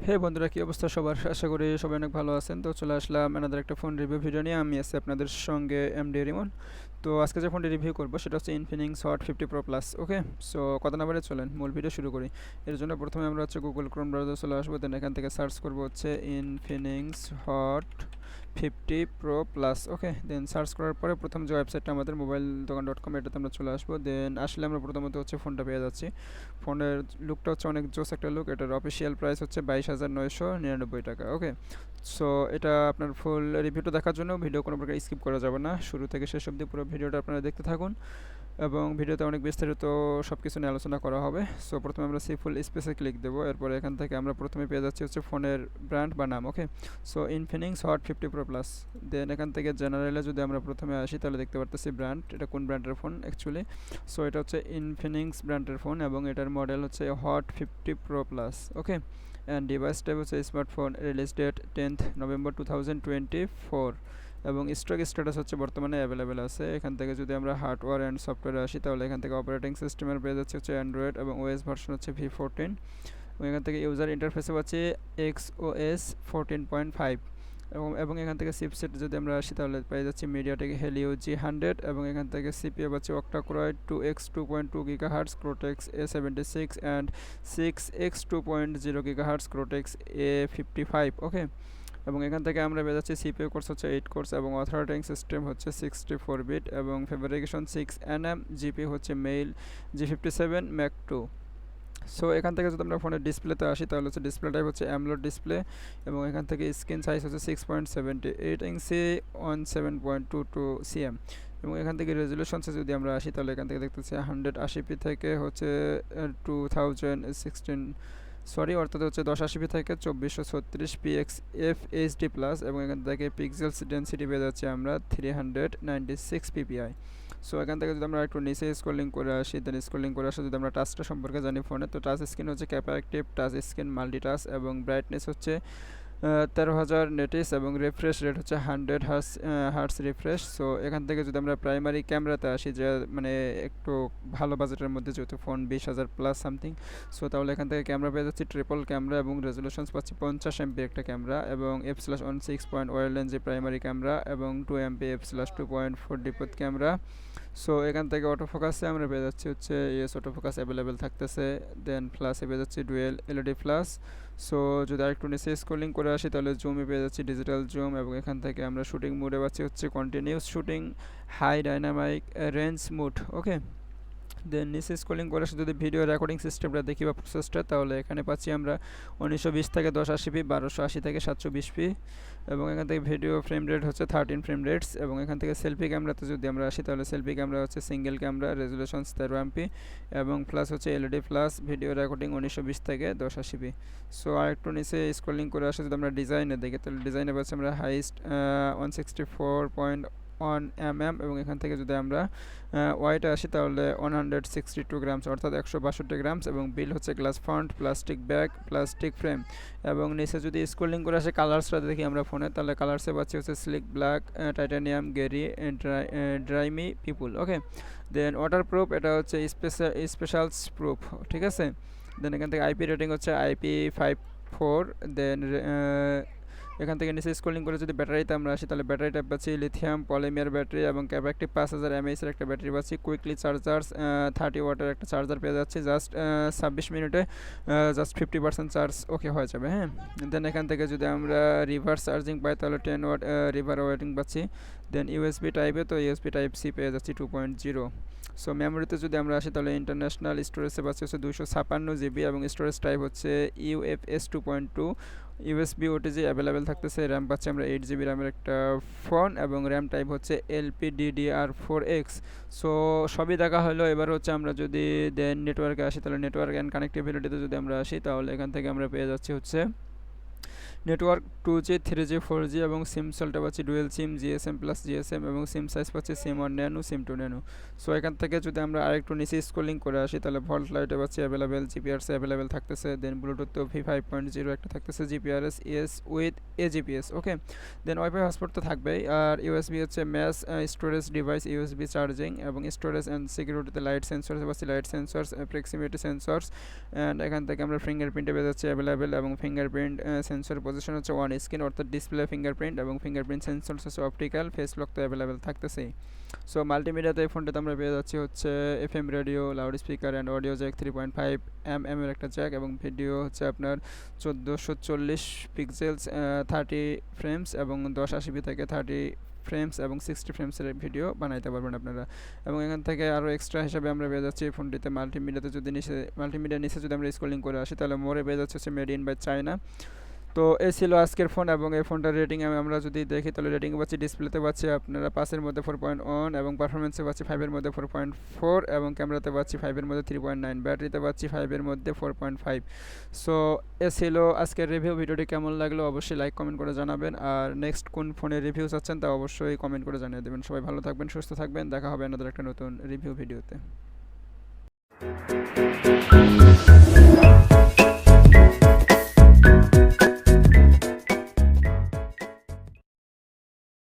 হে বন্ধুরা, কি অবস্থা সবার? আশা করি সবাই অনেক ভালো আছেন। তো চলে আসলাম এনাদের একটা ফোন রিভিউ ভিডিও নিয়ে। আমি আছি আপনাদের সঙ্গে এমডি রিমন। তো আজকে যে ফোনটি রিভিউ করবো সেটা হচ্ছে ইনফিনিক্স হট 50 প্রো প্লাস। ওকে, সো কথা না বলে চলেন মূল ভিডিও শুরু করি। এর জন্য প্রথমে আমরা হচ্ছে গুগল ক্রোম ব্রাউজার চলে আসবো, দেন এখান থেকে সার্চ করবো হচ্ছে ইনফিনিক্স হট 50 প্রো প্লাস। ওকে, দেন সার্চ করার পরে প্রথম যে ওয়েবসাইটটা আমাদের মোবাইল দোকান .com, এটাতে আমরা চলে আসবো। দেন আসলে আমরা প্রথমত হচ্ছে ফোনটা পেয়ে যাচ্ছি। ফোনের লুকটা হচ্ছে অনেক জোস একটা লুক। এটার অফিসিয়াল প্রাইস হচ্ছে 22,999 টাকা। ওকে, সো এটা আপনার ফুল রিভিউটা দেখার জন্য ভিডিও কোনো প্রকার স্কিপ করা যাবে না, শুরু থেকে শেষ অবধি পুরো ভিডিওটা আপনারা দেখতে থাকুন এবং ভিডিওতে অনেক বিস্তারিত সব কিছু নিয়ে আলোচনা করা হবে। সো প্রথমে আমরা সি ফুল স্পেসে ক্লিক দেবো। এরপরে এখান থেকে আমরা প্রথমে পেয়ে যাচ্ছি হচ্ছে ফোনের ব্র্যান্ড বা নাম। Okay, so Infinix hot 50 pro plus. Then এখান থেকে জেনারেলে যদি আমরা প্রথমে আসি তাহলে দেখতে পারতেছি ব্র্যান্ড, এটা কোন ব্র্যান্ডের ফোন অ্যাকচুয়ালি। সো এটা হচ্ছে ইনফিনিক্স ব্র্যান্ডের ফোন এবং এটার মডেল হচ্ছে hot 50 pro plus. Okay, and device type হচ্ছে smartphone, release date 10th November 2024 এবং স্টক স্ট্যাটাস হচ্ছে বর্তমানে অ্যাভেলেবেল আছে। এখান থেকে যদি আমরা হার্ডওয়্যার অ্যান্ড সফটওয়্যারে আসি তাহলে এখান থেকে অপারেটিং সিস্টেমের পেয়ে যাচ্ছে হচ্ছে অ্যান্ড্রয়েড এবং ওএস ভার্সন হচ্ছে V14 এবং এখান থেকে ইউজার ইন্টারফেসে পাচ্ছি XOS 14.5 এবং এখান থেকে চিপসেট যদি আমরা আসি তাহলে পেয়ে যাচ্ছি মিডিয়াটেক হেলিও G100 এবং এখান থেকে সিপিইউ পাচ্ছি octa-core 2x 2.2 GHz Cortex A76 and 6x 2.0 GHz Cortex A55। ওকে, এবং এখান থেকে আমরা পেয়ে যাচ্ছি সিপিইউ কোর্স হচ্ছে 8 কোর্স এবং অপারেটিং সিস্টেম হচ্ছে 64 বিট এবং ফেব্রিকেশন 6nm, জিপি হচ্ছে mail G57 Mark II। So এখান থেকে যদি আমরা ফোনের ডিসপ্লেতে আসি তাহলে হচ্ছে ডিসপ্লে টাইপ হচ্ছে অ্যামোলেড ডিসপ্লে এবং এখান থেকে স্ক্রিন সাইজ হচ্ছে 6.78 ইঞ্চি অন 7.22 cm এবং এখান থেকে রেজুলেশনসে যদি আমরা আসি তাহলে এখান থেকে দেখতেছি 180p থেকে হচ্ছে 2016 অর্থাৎ হচ্ছে 1080p থেকে 2436 PXFHD প্লাস এবং এখান থেকে পিক্সেলস ডেনসিটি পেয়ে যাচ্ছে আমরা 396 ppi। সো এখান থেকে যদি আমরা একটু নিচে স্ক্রলিং করে আসি, দেন স্ক্রলিং করে আসলে যদি আমরা টাচটা সম্পর্কে জানি ফোনে, তো টাচ স্ক্রিন হচ্ছে ক্যাপারেক্টিভ টাচ স্ক্রিন মাল্টিটাচ এবং ব্রাইটনেস হচ্ছে 13,000 নেটিস এবং রিফ্রেশ রেট হচ্ছে 100 হার্টস রিফ্রেশ। সো এখান থেকে যদি আমরা প্রাইমারি ক্যামেরাতে আসি, যে মানে একটু ভালো বাজেটের মধ্যে যেহেতু ফোন 20,000 প্লাস সামথিং, সো তাহলে এখান থেকে ক্যামেরা পেয়ে যাচ্ছি ট্রিপল ক্যামেরা এবং রেজুলেশনস পাচ্ছি 50 MP একটা ক্যামেরা এবং f/1.6 wide lens primary camera এবং 2 MP f/2.4 depth camera. So এখান থেকে অটো ফোকাসে আমরা পেয়ে যাচ্ছি হচ্ছে ইএস অটো ফোকাস অ্যাভেলেবেল থাকতেছে। দেন প্লাসে পেয়ে যাচ্ছি ডুয়েল এলইডি ফ্লাশ। সো যদি আরেকটু নিচে স্ক্রলিং করে আসি তাহলে জুমে পেয়ে যাচ্ছি ডিজিটাল জুম এবং এখান থেকে আমরা শুটিং মোডে পাচ্ছি হচ্ছে continuous shooting, high dynamic range mode. Okay, then নিচে স্ক্রলিং করে আসে যদি ভিডিও রেকর্ডিং সিস্টেমটা দেখি বা প্রসেসটা, তাহলে এখানে পাচ্ছি আমরা 1920 থেকে 1080p, 1280 থেকে 720p এবং এখান থেকে ভিডিও ফ্রেম রেট হচ্ছে 13 ফ্রেম রেটস এবং এখান থেকে সেলফি ক্যামেরাতে যদি আমরা আসি তাহলে সেলফি ক্যামেরা হচ্ছে সিঙ্গেল ক্যামেরা, রেজুলেশন 13 MP এবং প্লাস হচ্ছে এলইডি প্লাস, ভিডিও রেকর্ডিং 1920 থেকে 1080p। সো আরেকটু নিচে স্ক্রলিং করে আসে যদি আমরা ডিজাইনে দেখি তাহলে ডিজাইনে পাচ্ছি আমরা হাইস্ট 164.1 mm এবং এখান থেকে যদি আমরা ওয়াইটে আসি তাহলে 162 গ্রামস অর্থাৎ 162 গ্রামস এবং বিল হচ্ছে glass font, plastic bag, plastic frame এবং নিচে যদি স্ক্রলিং করে আসে কালার্সটা দেখি আমরা ফোনে তাহলে কালার্সে পাচ্ছি হচ্ছে স্লিক ব্ল্যাক, টাইটানিয়াম, গেরি, ড্রাইমি, পিপুল। ওকে, দেন ওয়াটারপ্রুফ, এটা হচ্ছে স্পেশালস প্রুফ। ঠিক আছে, দেন এখান থেকে আইপি রেটিং হচ্ছে IP54। দেন এখান থেকে নিচে স্ক্রলিং করে যদি ব্যাটারিতে আমরা আসি তাহলে ব্যাটারি টাইপ পাচ্ছি লিথিয়াম পলিমার ব্যাটারি এবং ক্যাপাসিটি 5000 mAh এর একটা ব্যাটারি পাচ্ছি। কুইকলি চার্জার্স 30 ওয়াটের একটা চার্জার পেয়ে যাচ্ছি, জাস্ট 26 মিনিটে জাস্ট 50% চার্জ ওকে হয়ে যাবে। হ্যাঁ, দেন এখান থেকে যদি আমরা রিভার্স চার্জিং পাই তাহলে 10 ওয়াট রিভার ওয়েটিং পাচ্ছি। দেন ইউএসবি টাইপে তো ইউএসবি টাইপ সি পেয়ে যাচ্ছি 2.0। সো মেমোরিতে যদি আমরা আসি তাহলে ইন্টারন্যাশনাল স্টোরেজে পাচ্ছি হচ্ছে 256 GB এবং স্টোরেজ টাইপ হচ্ছে UFS 2.2। ইউএসবি ওটিজি অ্যাভেলেবেল থাকতেছে। র্যাম পাচ্ছি আমরা 8 GB র্যামের একটা ফোন এবং র্যাম টাইপ হচ্ছে LPDDR4X। সো সবই দেখা হলো। এবার হচ্ছে আমরা যদি দেন নেটওয়ার্কে আসি তাহলে নেটওয়ার্ক অ্যান্ড কানেক্টিভিটিতে যদি আমরা আসি তাহলে এখান থেকে আমরা পেয়ে যাচ্ছি হচ্ছে নেটওয়ার্ক 2G 3G 4G এবং সিম সল্টে পাচ্ছি ডুয়েল সিম জিএসএম প্লাস জিএসএম এবং সিম সাইজ পাচ্ছি সিম 1 ন্যানো সিম 2 ন্যানো। সো এখান থেকে যদি আমরা আরেকটু নিচে স্ক্রলিং করে আসি তাহলে ভল্ট লাইটে পাচ্ছি অ্যাভেলেবেল, জিপিআরএস অ্যাভেলেবেল থাকতেছে, দেন ব্লুটুথ তো V5.0 একটা থাকতেছে, GPRS S with AGPS. Okay, then wifi hotspot তো থাকবেই, আর ইউএসবি হচ্ছে mass storage device, USB charging এবং স্টোরেজ অ্যান্ড সিকিউরিটিতে লাইট সেন্সরস পাচ্ছি, light sensors, proximity sensors, and এখান থেকে আমরা ফিঙ্গারপ্রিন্টে পেয়ে যাচ্ছি অ্যাভেলেবেল এবং ফিঙ্গারপ্রিন্ট সেন্সর পজিশন হচ্ছে ওয়ান স্ক্রিন অর্থাৎ ডিসপ্লে ফিঙ্গারপ্রিন্ট এবং ফিঙ্গারপ্রিন্ট সেন্সরস হচ্ছে অপটিক্যাল, ফেস লক তো অ্যাভেলেবেল থাকতেছেই। সো মাল্টিমিডিয়াতে এই ফোনটাতে আমরা পেয়ে যাচ্ছি হচ্ছে FM radio, loud speaker and audio Jack 3.5 এর একটা জ্যাক এবং ভিডিও হচ্ছে আপনার 1440 পিক্সেলস 30 ফ্রেমস এবং 1080p থেকে 30 ফ্রেমস এবং 60 ফ্রেমসের ভিডিও বানাইতে পারবেন আপনারা। এবং এখান থেকে আরও এক্সট্রা হিসাবে আমরা পেয়ে যাচ্ছি এই ফোনটিতে মাল্টিমিডিয়াতে যদি মাল্টিমিডিয়ার নিচে যদি আমরা স্ক্রলিং করে আসি তাহলে মোরে পেয়ে যাচ্ছে হচ্ছে মেড ইন বাই চায়না। তো এই ছিল আজকের ফোন এবং এই ফোনটার রেটিং আমরা যদি দেখি তাহলে রেটিং পাচ্ছি ডিসপ্লেতে পাচ্ছি আপনারা 5-এর মধ্যে 4.1 এবং পারফরমেন্সে পাচ্ছি 5-এর মধ্যে 4.4 এবং ক্যামেরাতে পাচ্ছি 5-এর মধ্যে 3.9, ব্যাটারিতে পাচ্ছি 5-এর মধ্যে 4.5। সো এ ছিল আজকের রিভিউ। ভিডিওটি কেমন লাগলো অবশ্যই লাইক কমেন্ট করে জানাবেন, আর নেক্সট কোন ফোনের রিভিউ চাচ্ছেন তা অবশ্যই কমেন্ট করে জানিয়ে দেবেন। সবাই ভালো থাকবেন, সুস্থ থাকবেন, দেখা হবে আপনাদের একটা নতুন রিভিউ ভিডিওতে।